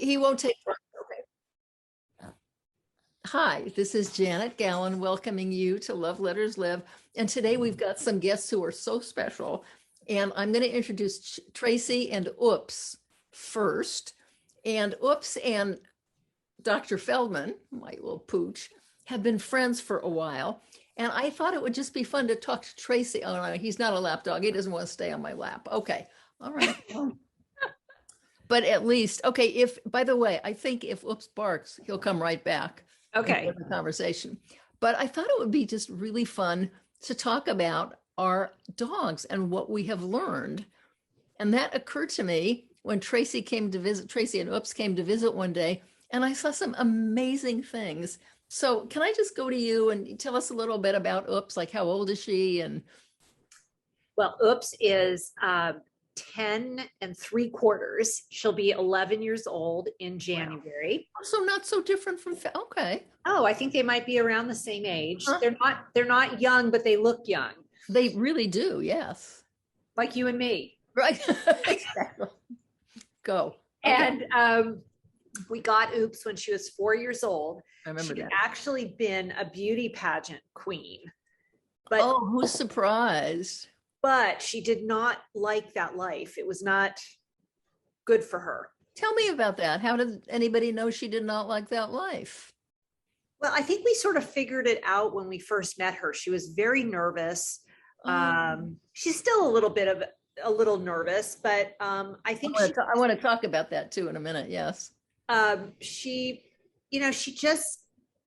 He won't take. Okay. Hi, this is Janet Gallen welcoming you to Love Letters Live. And today we've got some guests who are so special. And I'm going to introduce Tracy and Oops first. And Oops and Dr. Feldman, my little pooch, have been friends for a while. And I thought it would just be fun to talk to Tracy. Oh, no, he's not a lap dog. He doesn't want to stay on my lap. Okay. All right. But at least, okay, if, by the way, I think if Oops barks, he'll come right back. Okay. The conversation. But I thought it would be just really fun to talk about our dogs and what we have learned. And that occurred to me when Tracy came to visit, Tracy and Oops came to visit one day, and I saw some amazing things. So can I just go to you and tell us a little bit about Oops, like how old is she? And Well, Oops is 10 3/4. She'll be 11 years old in January. so not so different from, okay. Oh, I think they might be around the same age. Huh? They're not young, but they look young. They really do, yes. Like you and me. Right. Exactly. Go. Okay. And we got Oops when she was 4 years old. I remember She'd that. actually been a beauty pageant queen. But Oh, who's surprised? but she did not like that life. It was not good for her. Tell me about that. How did anybody know she did not like that life? Well, I think we sort of figured it out when we first met her. She was very nervous. She's still a little nervous, but I think I want to talk about that too in a minute. Yes. She just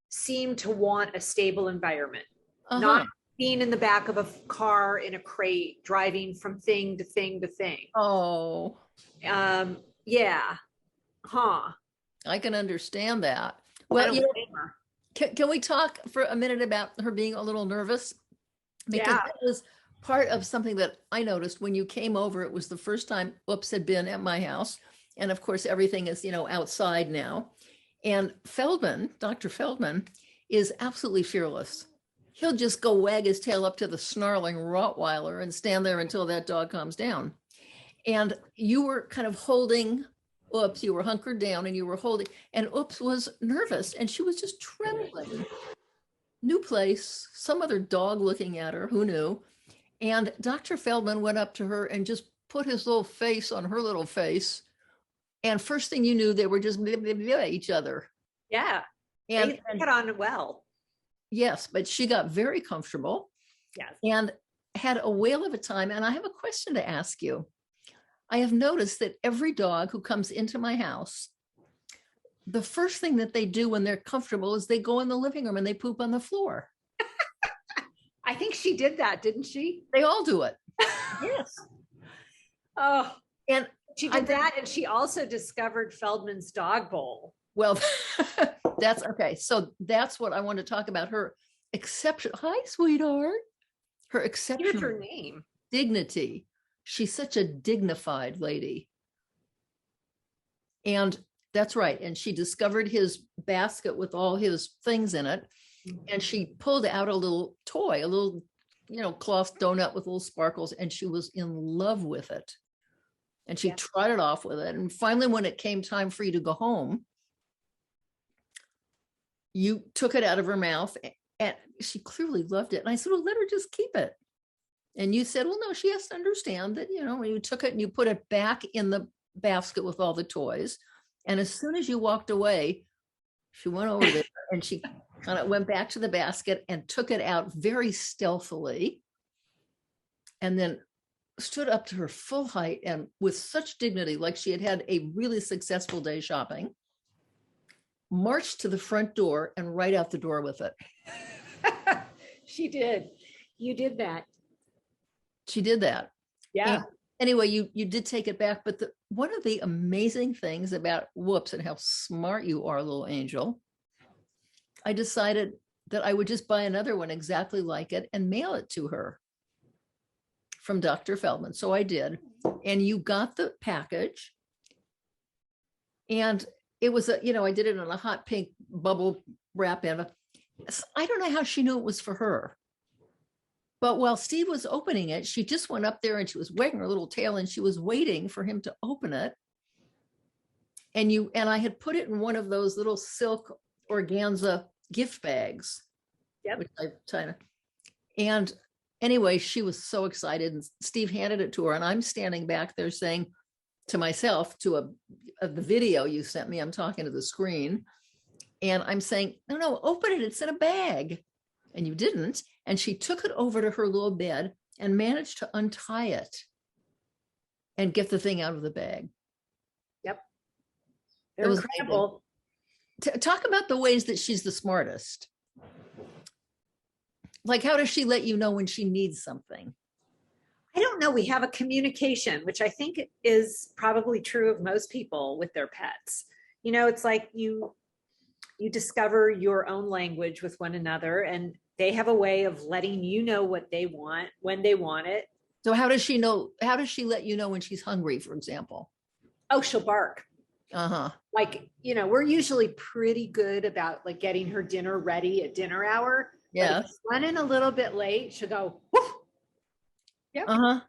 seemed to want a stable environment, Uh-huh. not being in the back of a car in a crate, driving from thing to thing to thing. Oh, Yeah. Huh. I can understand that. I Well, don't you know, blame her. can we talk for a minute about her being a little nervous? Because Yeah. that was part of something that I noticed when you came over. It was the first time Oops had been at my house. And of course, everything is, outside now. And Feldman, Dr. Feldman, is absolutely fearless. He'll just go wag his tail up to the snarling Rottweiler and stand there until that dog calms down. And you were kind of holding Oops, you were hunkered down and you were holding, and Oops was nervous and she was just trembling. New place, some other dog looking at her, who knew? And Dr. Feldman went up to her and just put his little face on her little face. And first thing you knew, they were just blah, blah, blah, each other. Yeah. And They get on well. yes, but she got very comfortable. Yes. And had a whale of a time. And I have a question to ask you. I have noticed that every dog who comes into my house, the first thing that they do when they're comfortable is they go in the living room and they poop on the floor. I think she did that, didn't she? They all do it. Yes. Oh, and she did that. And she also discovered Feldman's dog bowl. Well, that's okay. So that's what I want to talk about. Her exception. Hi, sweetheart. Her exceptional Here's her name. Dignity. She's such a dignified lady. And that's right. And she discovered his basket with all his things in it. And she pulled out a little toy, a little, cloth donut with little sparkles. And she was in love with it. And she trotted off with it. And finally, when it came time for you to go home, you took it out of her mouth and she clearly loved it. And I said, well, let her just keep it. And you said, well, no, she has to understand that, you took it and you put it back in the basket with all the toys. And as soon as you walked away, she went over there and she kind of went back to the basket and took it out very stealthily. And then stood up to her full height and with such dignity, like she had had a really successful day shopping, marched to the front door and right out the door with it. She did. You did that. She did that. Yeah. And anyway, you did take it back. But one of the amazing things about Whoops and how smart you are, little angel, I decided that I would just buy another one exactly like it and mail it to her from Dr. Feldman. So I did. And you got the package. And it was, I did it in a hot pink bubble wrap. And I don't know how she knew it was for her. But while Steve was opening it, she just went up there and she was wagging her little tail and she was waiting for him to open it. and I had put it in one of those little silk organza gift bags. Yep. Which I kind of, and anyway, she was so excited, and Steve handed it to her, and I'm standing back there saying to myself, the video you sent me, I'm talking to the screen, and I'm saying, no, open it, it's in a bag. And you didn't. And she took it over to her little bed and managed to untie it and get the thing out of the bag. Yep. It was incredible. Talk about the ways that she's the smartest. Like, how does she let you know when she needs something? I don't know. We have a communication, which I think is probably true of most people with their pets. You know, it's like you discover your own language with one another, and they have a way of letting you know what they want when they want it. So how does she know? How does she let you know when she's hungry, for example? Oh, she'll bark. Uh-huh. Like, you know, we're usually pretty good about like getting her dinner ready at dinner hour. Yeah. If it's running a little bit late, she'll go, woof. Yep. Uh-huh.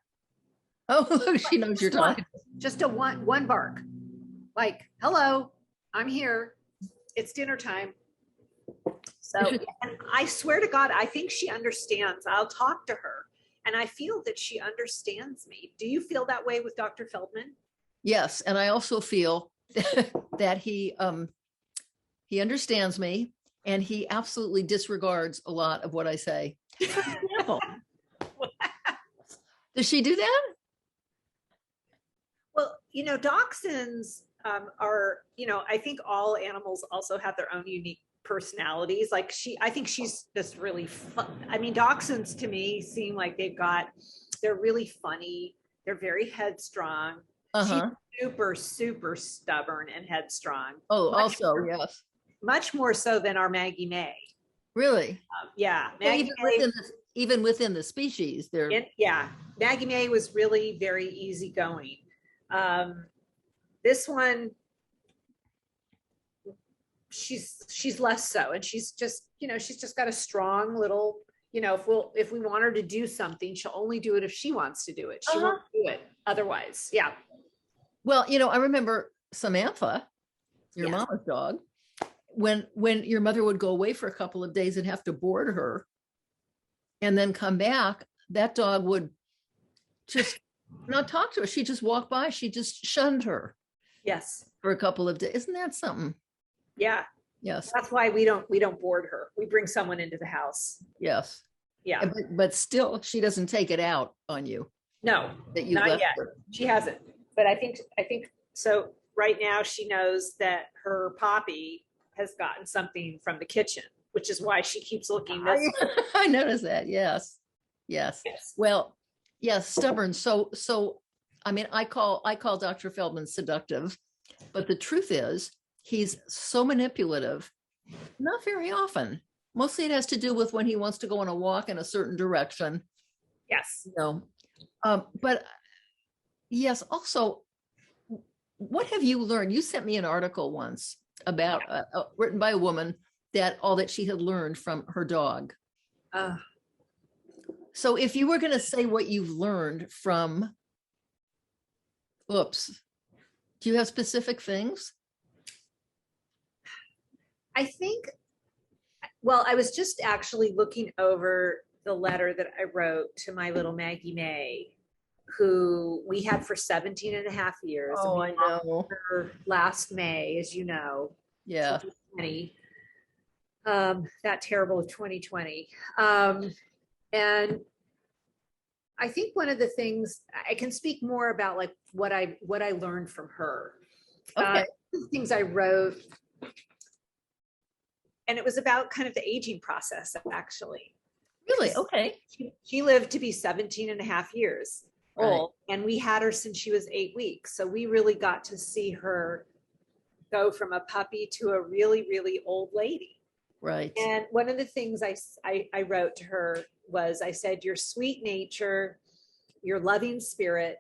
Oh, look, she knows you're talking. Just a one bark. Like, hello, I'm here. It's dinner time. So, and I swear to God, I think she understands. I'll talk to her, and I feel that she understands me. Do you feel that way with Dr. Feldman? Yes, and I also feel that he understands me, and he absolutely disregards a lot of what I say. For example, does she do that? Well, you know, dachshunds are, you know, I think all animals also have their own unique personalities. Like I think she's just really fun. I mean, dachshunds to me seem like they're really funny. They're very headstrong. Uh-huh. She's super, super stubborn and headstrong. Oh, also, yes. Much more so than our Maggie May. Really? Yeah. Maggie even within the species, yeah. Maggie May was really very easygoing. This one, she's less so, and she's just, you know, she's just got a strong little, you know, if we want her to do something, she'll only do it if she wants to do it. She won't do it otherwise. Yeah. Well, you know, I remember Samantha, your mama's dog, when your mother would go away for a couple of days and have to board her and then come back, that dog would just not talk to her. She just walked by. She just shunned her. Yes. For a couple of days. Isn't that something? Yeah. Yes. That's why we don't board her. We bring someone into the house. Yes. Yeah. But still, she doesn't take it out on you. No, that you not left yet. her. She hasn't. But I think so. Right now, she knows that her Poppy has gotten something from the kitchen, which is why she keeps looking this way. I noticed that. Yes. Well, yes, stubborn. So I mean, I call Dr. Feldman seductive, but the truth is he's so manipulative. Not very often. Mostly it has to do with when he wants to go on a walk in a certain direction. Yes. You know, but yes, also, what have you learned? You sent me an article once about written by a woman that all that she had learned from her dog. So if you were going to say what you've learned from, do you have specific things? I think, well, I was just actually looking over the letter that I wrote to my little Maggie May, who we had for 17 and a half years. Oh, I know. Her last May, as you know. Yeah. 2020. That terrible 2020. And I think one of the things I can speak more about, like what I learned from her. Okay. Things I wrote, and it was about kind of the aging process, actually. Really? Okay. She lived to be 17 and a half years old, and we had her since she was 8 weeks. So we really got to see her go from a puppy to a really, really old lady. Right. And one of the things I wrote to her was, I said, your sweet nature, your loving spirit,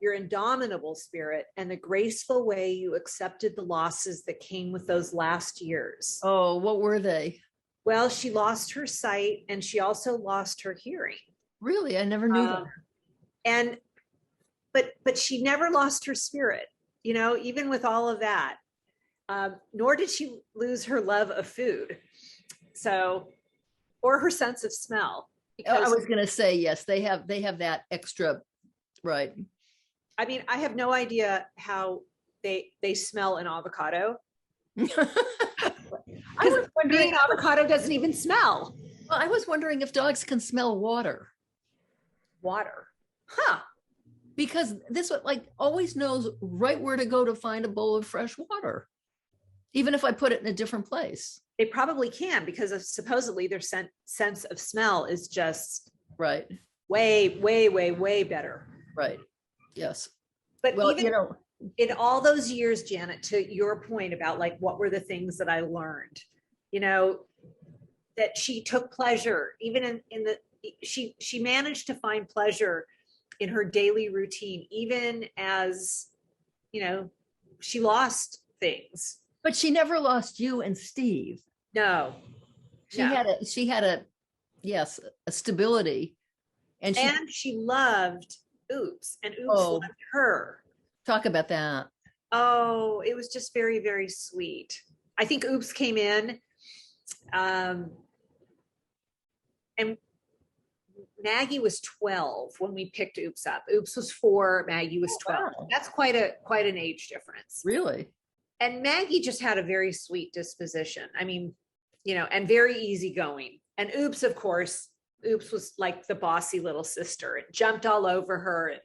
your indomitable spirit, and the graceful way you accepted the losses that came with those last years. Oh, what were they? Well, she lost her sight, and she also lost her hearing. Really? I never knew that. And but she never lost her spirit, you know, even with all of that. Nor did she lose her love of food. So, or her sense of smell. I was going to say, yes, they have that extra, right. I mean, I have no idea how they smell an avocado. I was wondering, an avocado doesn't even smell. Well, I was wondering if dogs can smell water. Water. Huh. Because this one like always knows right where to go to find a bowl of fresh water, even if I put it in a different place. They probably can, because of supposedly their sense of smell is just right. Way, way, way, way better. Right. Yes. But well, even in all those years, Janet, to your point about like, what were the things that I learned, that she took pleasure, even she managed to find pleasure in her daily routine, even as, she lost things. But she never lost you and Steve. No. She had a stability. And she loved Oops, and Oops loved her. Talk about that. Oh, it was just very, very sweet. I think Oops came in, and Maggie was 12 when we picked Oops up. Oops was 4, Maggie was 12. Wow. That's quite an age difference. Really? And Maggie just had a very sweet disposition. I mean, and very easygoing. And Oops, of course, Oops was like the bossy little sister. It jumped all over her. And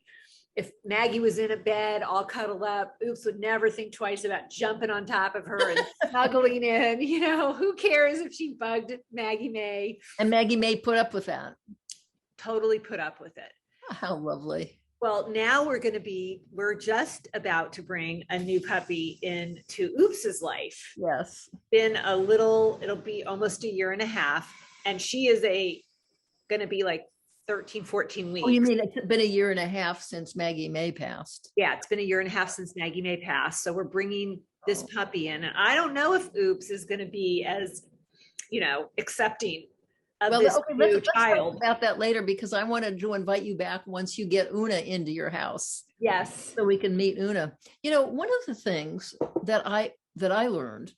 if Maggie was in a bed all cuddled up, Oops would never think twice about jumping on top of her and snuggling in. Who cares if she bugged Maggie May? And Maggie May put up with that. Totally put up with it. How lovely. Well, now we're just about to bring a new puppy into Oops's life. Yes. It'll be almost a year and a half. And she is going to be like 13, 14 weeks. Oh, you mean it's been a year and a half since Maggie May passed? Yeah, it's been a year and a half since Maggie May passed. So we're bringing this puppy in. And I don't know if Oops is going to be as, accepting of this new child. Let's talk about that later, because I wanted to invite you back once you get Una into your house. Yes. So we can meet Una. One of the things that I learned,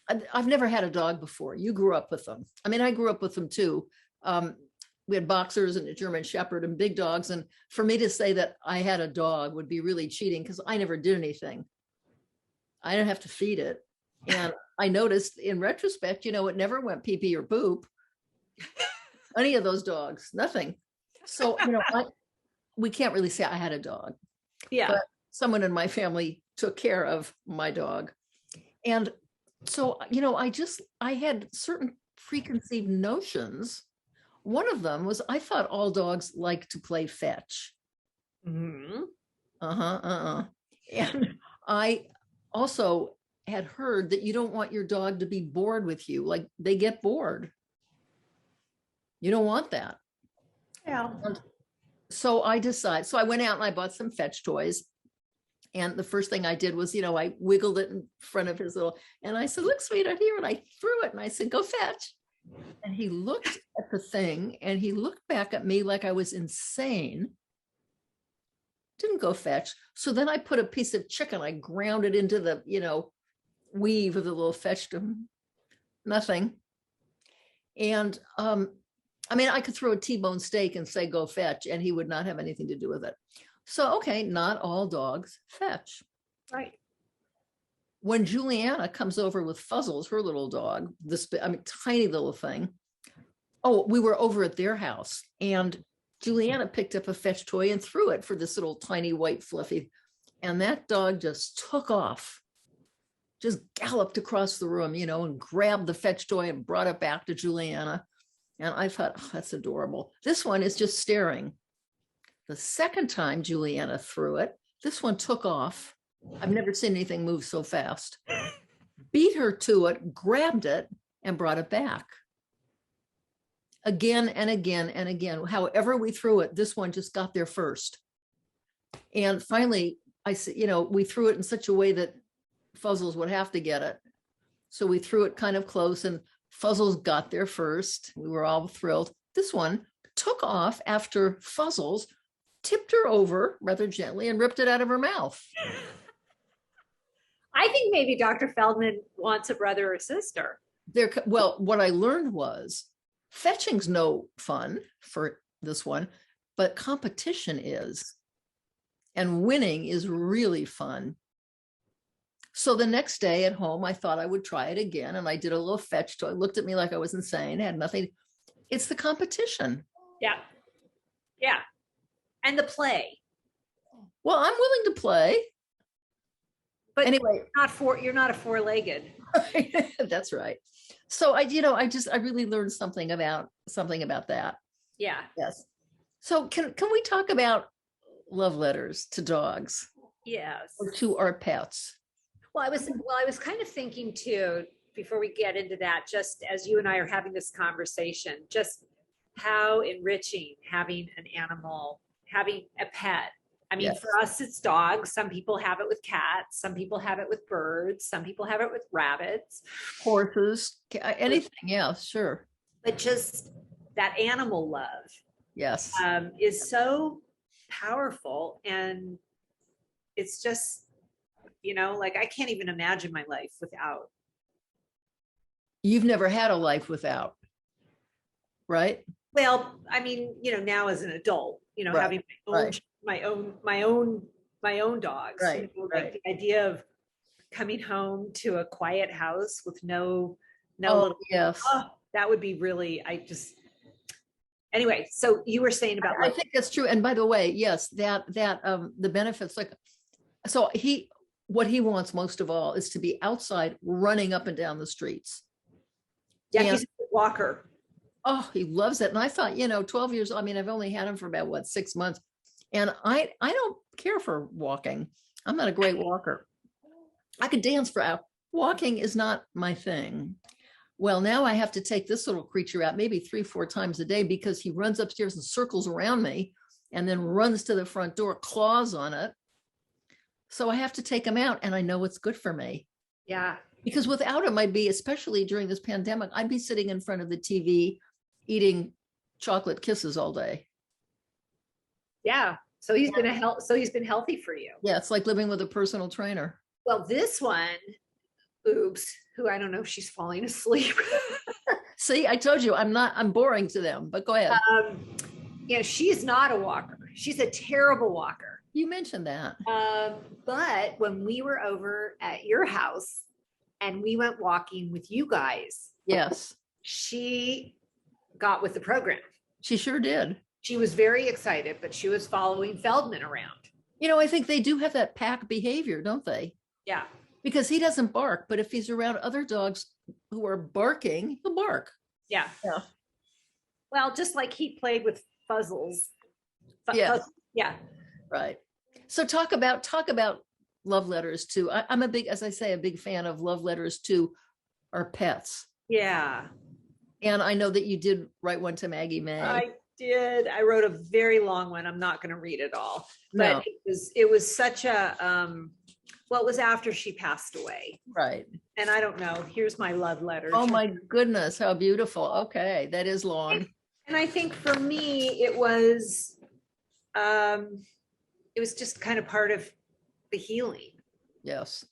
I've never had a dog before. You grew up with them. I mean, I grew up with them too. We had boxers and a German Shepherd and big dogs. And for me to say that I had a dog would be really cheating, because I never did anything. I didn't have to feed it. And I noticed in retrospect, it never went pee pee or poop. Any of those dogs, nothing. So, we can't really say I had a dog. Yeah. But someone in my family took care of my dog. And so, I had certain preconceived notions. One of them was I thought all dogs like to play fetch. Mm-hmm. And I also had heard that you don't want your dog to be bored with you. Like, they get bored. You don't want that. Yeah. And so I went out and I bought some fetch toys. And the first thing I did was, I wiggled it in front of his and I said, look, sweetheart, here. And I threw it and I said, go fetch. And he looked at the thing and he looked back at me like I was insane. Didn't go fetch. So then I put a piece of chicken, I ground it into the, weave of the little fetch to nothing. And, I could throw a T-bone steak and say, go fetch, and he would not have anything to do with it. So, okay, not all dogs fetch. Right. When Juliana comes over with Fuzzles, her little dog, tiny little thing. Oh, we were over at their house, and Juliana picked up a fetch toy and threw it for this little tiny white fluffy. And that dog just took off, just galloped across the room, and grabbed the fetch toy and brought it back to Juliana. And I thought, oh, that's adorable. This one is just staring. The second time Juliana threw it, this one took off. I've never seen anything move so fast. Beat her to it, grabbed it, and brought it back. Again and again and again. However we threw it, this one just got there first. And finally, I said, we threw it in such a way that Fuzzles would have to get it. So we threw it kind of close, and Fuzzles got there first. We were all thrilled. This one took off after Fuzzles tipped her over rather gently and ripped it out of her mouth. I think maybe Dr. Feldman wants a brother or sister. Well, what I learned was fetching's no fun for this one, but competition is, and winning is really fun. So the next day at home, I thought I would try it again. And I did a little fetch. So it looked at me like I was insane. It had nothing. It's the competition. Yeah. Yeah. And the play. Well, I'm willing to play. But anyway, you're not a four-legged. That's right. So I really learned something about that. Yeah. Yes. So can we talk about love letters to dogs? Yes. Or to our pets? Well, I was kind of thinking too, before we get into that, just as you and I are having this conversation, just how enriching having an animal, having a pet. I mean, yes. For us, it's dogs. Some people have it with cats. Some people have it with birds. Some people have it with rabbits. Horses, anything. Yeah, sure. But just that animal love. Yes. Is so powerful. And it's just, like I can't even imagine my life without. You've never had a life without, right? Well, I mean, now as an adult, right. Having my own dogs. Right. Like the idea of coming home to a quiet house with no little, yes. That would be really, anyway, so you were saying about I think that's true. And by the way, yes, that the benefits, like, so what he wants most of all is to be outside running up and down the streets. Yeah, he's a walker. Oh, he loves it. And I thought, 12 years, I mean, I've only had him for about 6 months. And I don't care for walking. I'm not a great walker. I could dance for hours. Walking is not my thing. Well, now I have to take this little creature out maybe 3-4 times a day because he runs upstairs and circles around me and then runs to the front door, claws on it. So I have to take him out, and I know it's good for me. Yeah. Because without him, I'd be, especially during this pandemic, I'd be sitting in front of the TV eating chocolate kisses all day. Yeah. So he's been been healthy for you. Yeah, it's like living with a personal trainer. Well, this one, Oops, who I don't know if she's falling asleep. See, I told you I'm boring to them, but go ahead. She's not a walker. She's a terrible walker. You mentioned that. But when we were over at your house and we went walking with you guys, yes, she got with the program. She sure did. She was very excited, but she was following Feldman around. I think they do have that pack behavior, don't they? Yeah. Because he doesn't bark, but if he's around other dogs who are barking, he'll bark. Yeah. Yeah. Well, just like he played with Fuzzles. Yeah. Yeah. Right. So talk about love letters to, I'm a big fan of love letters to our pets. Yeah. And I know that you did write one to Maggie May. I did. I wrote a very long one. I'm not going to read it all, but it was such a, it was after she passed away. Right. And I don't know, here's my love letter. Oh my goodness. How beautiful. Okay. That is long. And I think for me, it was just kind of part of the healing. Yes.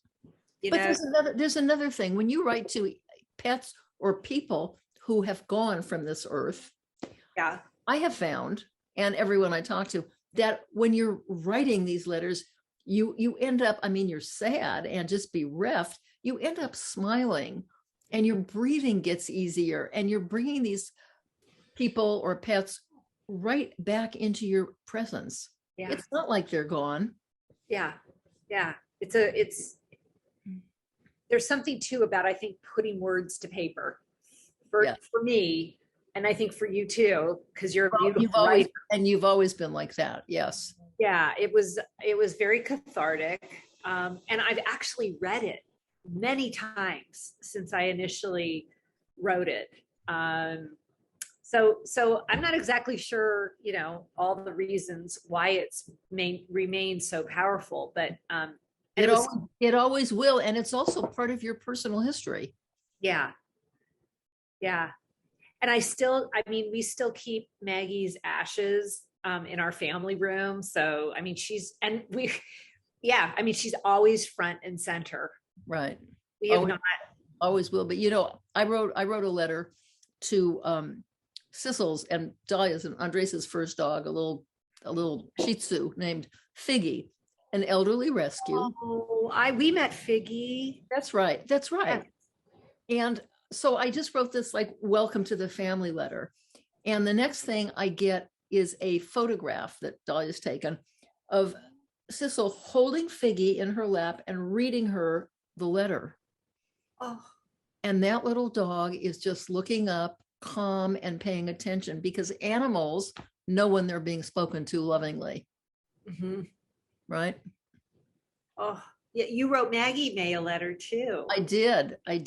But there's another thing. When you write to pets or people who have gone from this earth, yeah, I have found, and everyone I talk to, that when you're writing these letters, you end up, you're sad and just bereft. You end up smiling and your breathing gets easier and you're bringing these people or pets right back into your presence. Yeah. It's not like they're gone. Yeah. Yeah. There's something too about, I think, putting words to paper for me. And I think for you too, because you're a beautiful writer. And you've always been like that. Yes. Yeah, it was very cathartic. And I've actually read it many times since I initially wrote it. So I'm not exactly sure, all the reasons why it's remained so powerful, but it always will. And it's also part of your personal history. Yeah. Yeah. And we still keep Maggie's ashes in our family room. So, she's always front and center. Right. We have Oh, not. always will. But I wrote a letter to Sissel's and Dahlia's and Andres's first dog, a little Shih Tzu named Figgy, an elderly rescue. Oh, we met Figgy. That's right. That's right. Yeah. And so I just wrote this like welcome to the family letter. And the next thing I get is a photograph that Dahlia's taken of Sissel holding Figgy in her lap and reading her the letter. Oh, And that little dog is just looking up, calm and paying attention, because animals know when they're being spoken to lovingly. mhm. Right? Oh, yeah. You wrote Maggie May a letter too. I did. Yeah.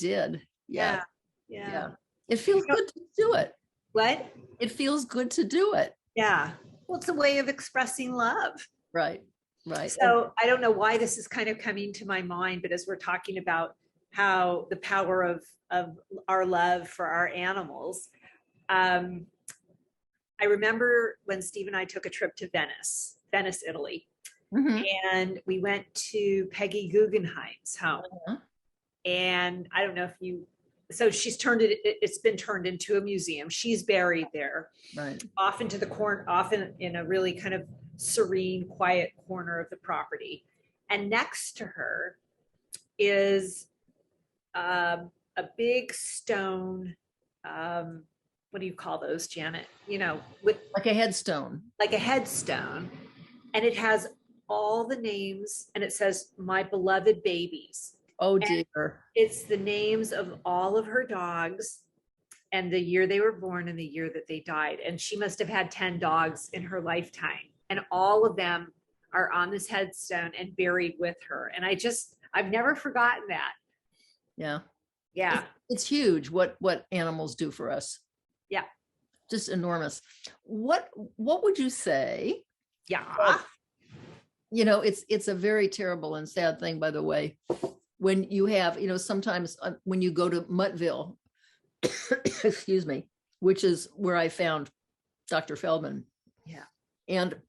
Yeah. Yeah. Yeah. It feels good to do it. What? It feels good to do it. Yeah. Well, it's a way of expressing love. Right. Right. So I don't know why this is kind of coming to my mind, but as we're talking about how the power of our love for our animals, I remember when Steve and I took a trip to Venice, Italy, and we went to Peggy Guggenheim's home. Uh-huh. And I don't know if so she's it's been turned into a museum. She's buried there, Right. often in a really kind of serene, quiet corner of the property. And next to her is a big stone, what do you call those, Janet? With Like a headstone. like a headstone. And it has all the names, and it says, "My beloved babies." Oh And dear. it's the names of all of her dogs and the year they were born and the year that they died. And she must have had 10 dogs in her lifetime. And all of them are on this headstone and buried with her. And I've never forgotten that. Yeah. Yeah. It's huge what animals do for us. Yeah. Just enormous. What would you say? Yeah. It's a very terrible and sad thing, by the way, when you have, sometimes when you go to Muttville, excuse me, which is where I found Dr. Feldman. Yeah. And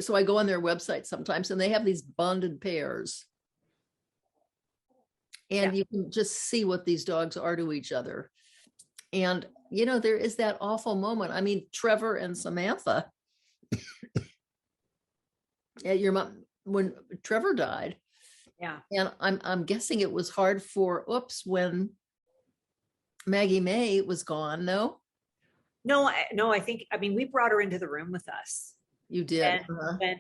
so I go on their website sometimes, and they have these bonded pairs. And you can just see what these dogs are to each other. And, there is that awful moment. I mean, Trevor and Samantha, your mom, when Trevor died. Yeah. And I'm guessing it was hard when Maggie May was gone. No? No, I think, we brought her into the room with us. You did. And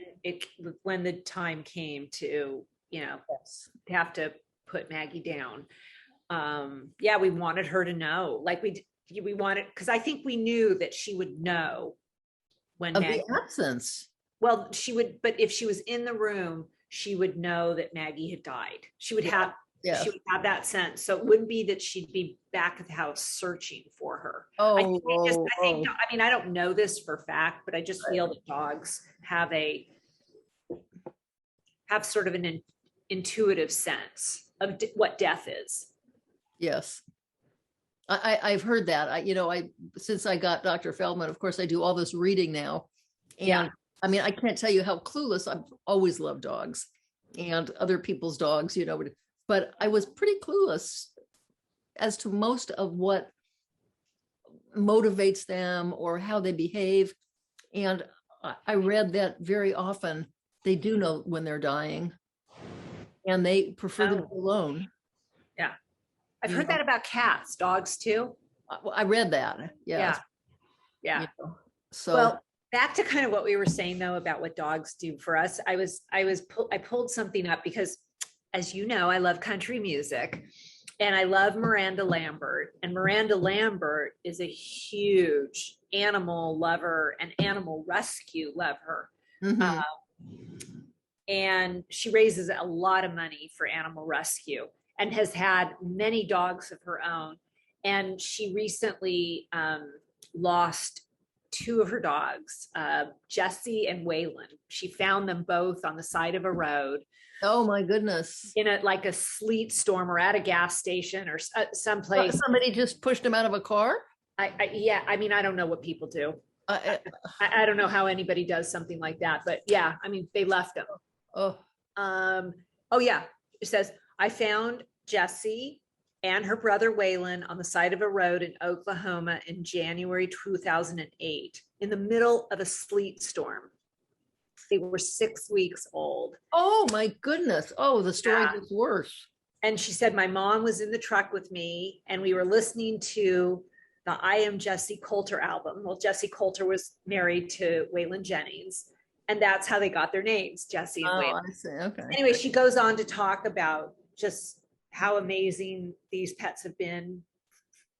when the time came to, Yes. have to put Maggie down. We wanted her to know, like we wanted, because I think we knew that she would know when Of Maggie, the absence. well, she would, but if she was in the room, she would know that Maggie had died. She would have that sense. So it wouldn't be that she'd be back at the house searching for her. I don't know this for fact, but I just feel that dogs have sort of an intuitive sense of what death is. Yes. I've heard that. Since I got Dr. Feldman, of course, I do all this reading now. And I can't tell you how clueless. I've always loved dogs and other people's dogs, but I was pretty clueless as to most of what motivates them or how they behave. And I read that very often they do know when they're dying and they prefer to be alone. Yeah. I've heard that about cats, dogs too. I read that. Yeah. So well, back to kind of what we were saying though about what dogs do for us. I pulled something up because, as you know, I love country music and I love Miranda Lambert, and Miranda Lambert is a huge animal lover and animal rescue lover. And she raises a lot of money for animal rescue and has had many dogs of her own. And she recently lost two of her dogs, Jessie and Waylon. She found them both on the side of a road. Oh my goodness. In a sleet storm or at a gas station or someplace. Somebody just pushed them out of a car? I don't know what people do. I don't know how anybody does something like that, but they left them. Oh. Oh yeah. It says, I found Jessie and her brother Waylon on the side of a road in Oklahoma in January 2008 in the middle of a sleet storm. They were 6 weeks old. Oh my goodness. Oh, the story Yeah. gets worse. And she said, my mom was in the truck with me and we were listening to the I Am Jessie Coulter album. Well, Jessie Coulter was married to Waylon Jennings, and that's how they got their names, Jessie and Waylon. I see. Okay. Anyway, she goes on to talk about just how amazing these pets have been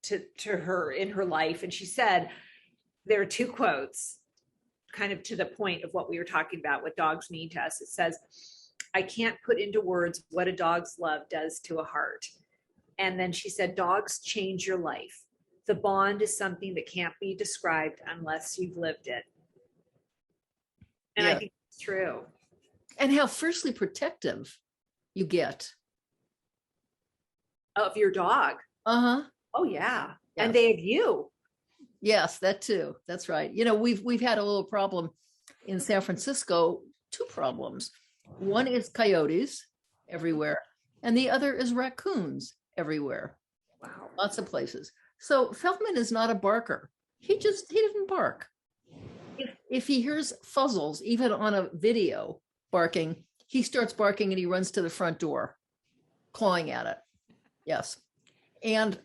to her in her life. And she said, there are two quotes kind of to the point of what we were talking about, what dogs mean to us. It says, I can't put into words what a dog's love does to a heart. And then she said, dogs change your life. The bond is something that can't be described unless you've lived it. And I think it's true. And how fiercely protective you get. Of your dog. Uh-huh. Oh yeah. Yeah. And they have you. Yes, that too. That's right. You know, we've had a little problem in San Francisco, two problems. One is coyotes everywhere, and the other is raccoons everywhere. Wow. Lots of places. So Feldman is not a barker. He doesn't bark. If he hears fuzzles, even on a video barking, he starts barking and he runs to the front door, clawing at it. Yes. And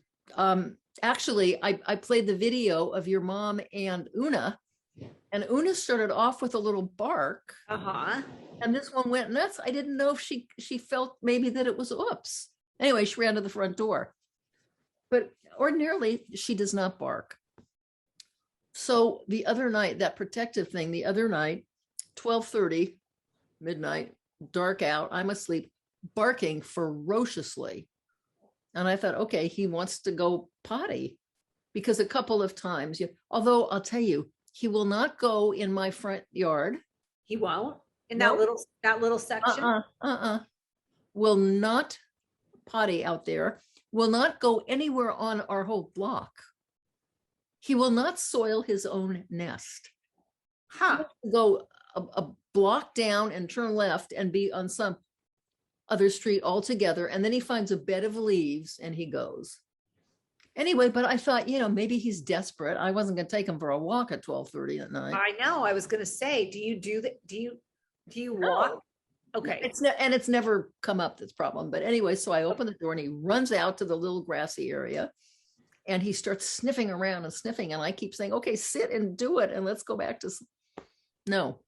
actually, I played the video of your mom and Una, and Una started off with a little bark. Uh-huh. And this one went nuts. I didn't know if she felt maybe that it was oops. Anyway, she ran to the front door. But ordinarily, she does not bark. So the other night, that protective thing, the other night, 12:30, midnight, dark out, I'm asleep, barking ferociously. And I thought, okay, he wants to go potty, because a couple of times, although I'll tell you, he will not go in my front yard. He won't? In No. that little section? Will not potty out there, will not go anywhere on our whole block. He will not soil his own nest. Huh. Go a block down and turn left and be on some other street altogether. And then he finds a bed of leaves and he goes. Anyway, but I thought, maybe he's desperate. I wasn't going to take him for a walk at 12:30 at night. I know. I was going to say, do you do that? Do you walk? No. Okay. It's never come up, this problem. But anyway, so I open the door and he runs out to the little grassy area and he starts sniffing around and sniffing. And I keep saying, okay, sit and do it. And let's go back to, no,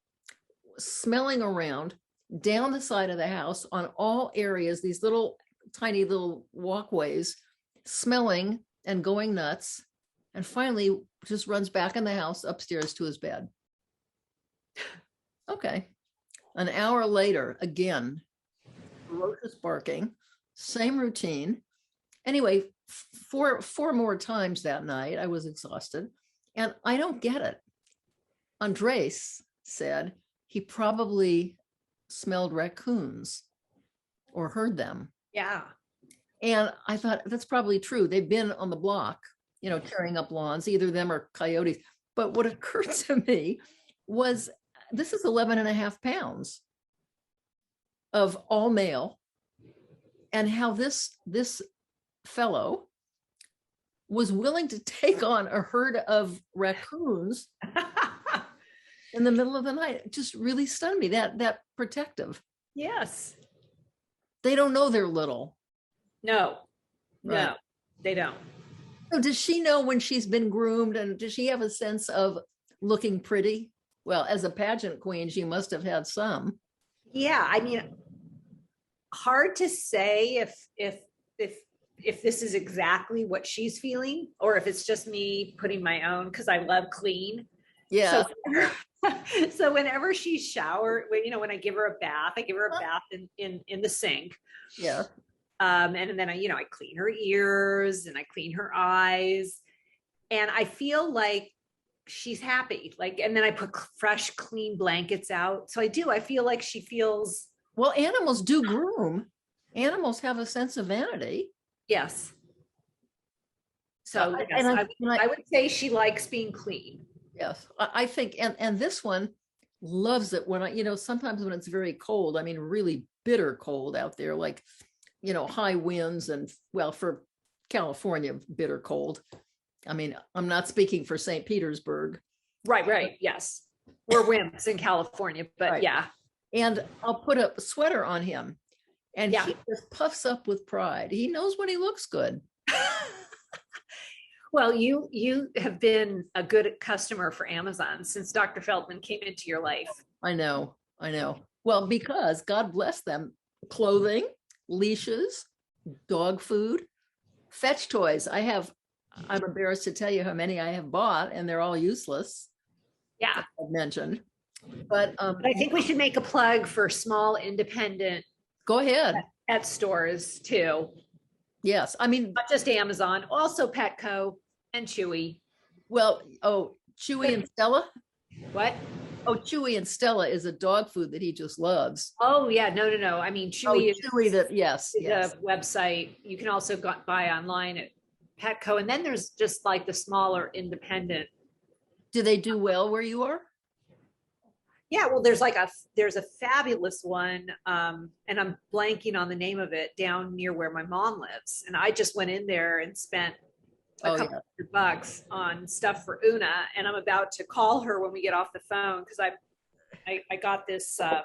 smelling around down the side of the house on all areas, these little tiny little walkways, smelling and going nuts. And finally just runs back in the house upstairs to his bed. Okay. An hour later, again, ferocious barking, same routine. Anyway, four more times that night, I was exhausted. And I don't get it. Andres said he probably smelled raccoons or heard them. Yeah. And I thought that's probably true. They've been on the block, tearing up lawns, either them or coyotes. But what occurred to me was this is 11.5 pounds of all male, and how this fellow was willing to take on a herd of raccoons in the middle of the night. It just really stunned me, that protective. Yes. They don't know they're little. No, Right. no, they don't. So does she know when she's been groomed, and does she have a sense of looking pretty? Well, as a pageant queen, she must have had some. Yeah. I mean, hard to say if this is exactly what she's feeling or if it's just me putting my own, because I love clean. Yeah. So whenever she showered, when I give her a bath, I give her a bath in the sink. Yeah. And then I clean her ears and I clean her eyes, and I feel like she's happy. And then I put fresh, clean blankets out. So I feel like she feels. Well, animals do groom. Animals have a sense of vanity. Yes. So yes, I would say she likes being clean. Yes, I think, and this one loves it when sometimes when it's very cold, I mean, really bitter cold out there, like, high winds and, well, for California, bitter cold. I mean, I'm not speaking for St. Petersburg. Right. Yes. We're wimps in California, but Right. yeah. And I'll put a sweater on him and Yeah. he just puffs up with pride. He knows when he looks good. Well, you have been a good customer for Amazon since Dr. Feldman came into your life. I know. Well, because God bless them, clothing, leashes, dog food, fetch toys. I'm embarrassed to tell you how many I have bought, and they're all useless. Yeah. I've mentioned. But I think we should make a plug for small independent go ahead. pet stores too. Yes. I mean, not just Amazon, also Petco and Chewy. Well, Chewy and Stella. What? Oh, Chewy and Stella is a dog food that he just loves. Oh yeah, no. I mean, Chewy is yes. a website. You can also buy online at Petco, and then there's just like the smaller independent. Do they do well where you are? Yeah, well, there's a fabulous one, and I'm blanking on the name of it, down near where my mom lives, and I just went in there and spent a couple $100 on stuff for Una, and I'm about to call her when we get off the phone because I got this I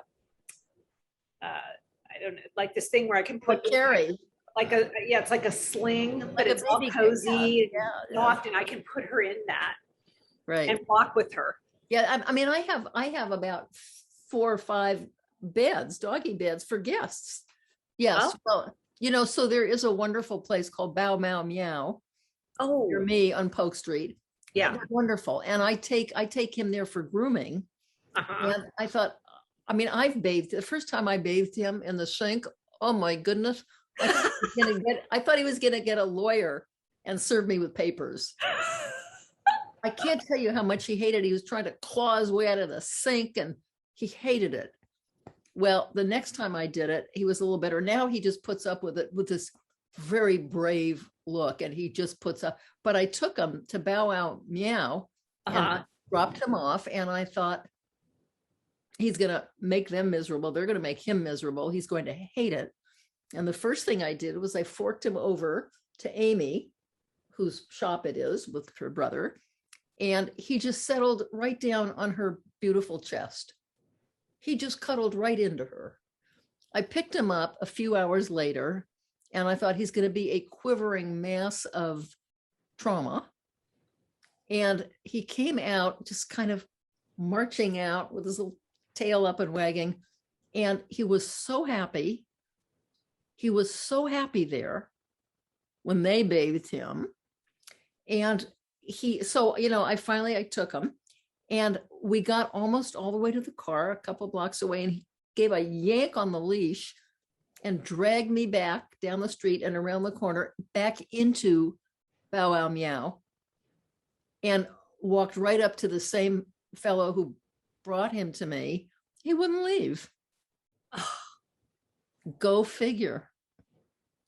don't know, like this thing where I can put carry. It's like a sling, but it's all cozy and soft, and I can put her in that, right, and walk with her. Yeah, I mean, I have about 4 or 5 beds, doggy beds for guests. Yes, well, so there is a wonderful place called Bow Mau Meow. Oh, near me on Polk Street. Yeah, wonderful. And I take him there for grooming. And I thought, I mean, I've bathed the first time I bathed him in the sink. Oh my goodness! I thought he was gonna get a lawyer and serve me with papers. I can't tell you how much he hated it. He was trying to claw his way out of the sink and he hated it. Well, the next time I did it, he was a little better. Now he just puts up with it with this very brave look, and he just puts up. But I took him to Bow Wow Meow and dropped him off, and I thought, he's going to make them miserable. They're going to make him miserable. He's going to hate it. And the first thing I did was I forked him over to Amy, whose shop it is with her brother. And he just settled right down on her beautiful chest. He just cuddled right into her. I picked him up a few hours later, and I thought he's going to be a quivering mass of trauma. And he came out just kind of marching out with his little tail up and wagging. And he was so happy. He was so happy there when they bathed him. And I took him, and we got almost all the way to the car, a couple blocks away, and he gave a yank on the leash and dragged me back down the street and around the corner back into Bow Wow Meow, and walked right up to the same fellow who brought him to me. He wouldn't leave. Go figure.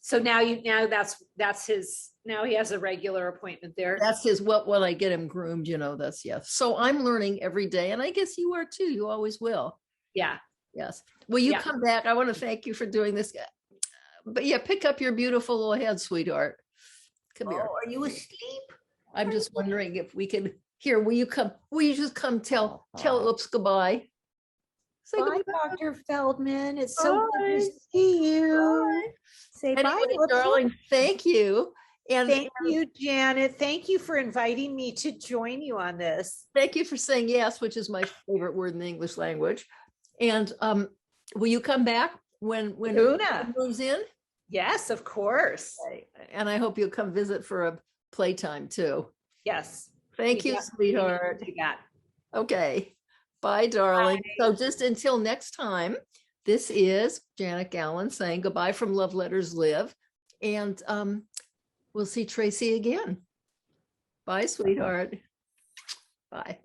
So now that's his, now he has a regular appointment there. That's his, when I get him groomed, that's, yes. So I'm learning every day, and I guess you are too. You always will. Yeah. Yes. Will you come back? I want to thank you for doing this. But yeah, pick up your beautiful little head, sweetheart. Come here. Are you asleep? I'm just wondering if we can, will you come? Will you just come tell Oops goodbye? Say bye, Dr. Feldman. It's so good to see you. Bye. Say bye, darling. Thank you. And thank you, Janet. Thank you for inviting me to join you on this. Thank you for saying yes, which is my favorite word in the English language. And will you come back when Una moves in? Yes, of course. Okay. And I hope you'll come visit for a playtime too. Yes. Thank you, sweetheart. Okay. Bye, darling. Bye. So just until next time, this is Janet Gallen saying goodbye from Love Letters Live. And we'll see Tracy again. Bye, sweetheart. Bye.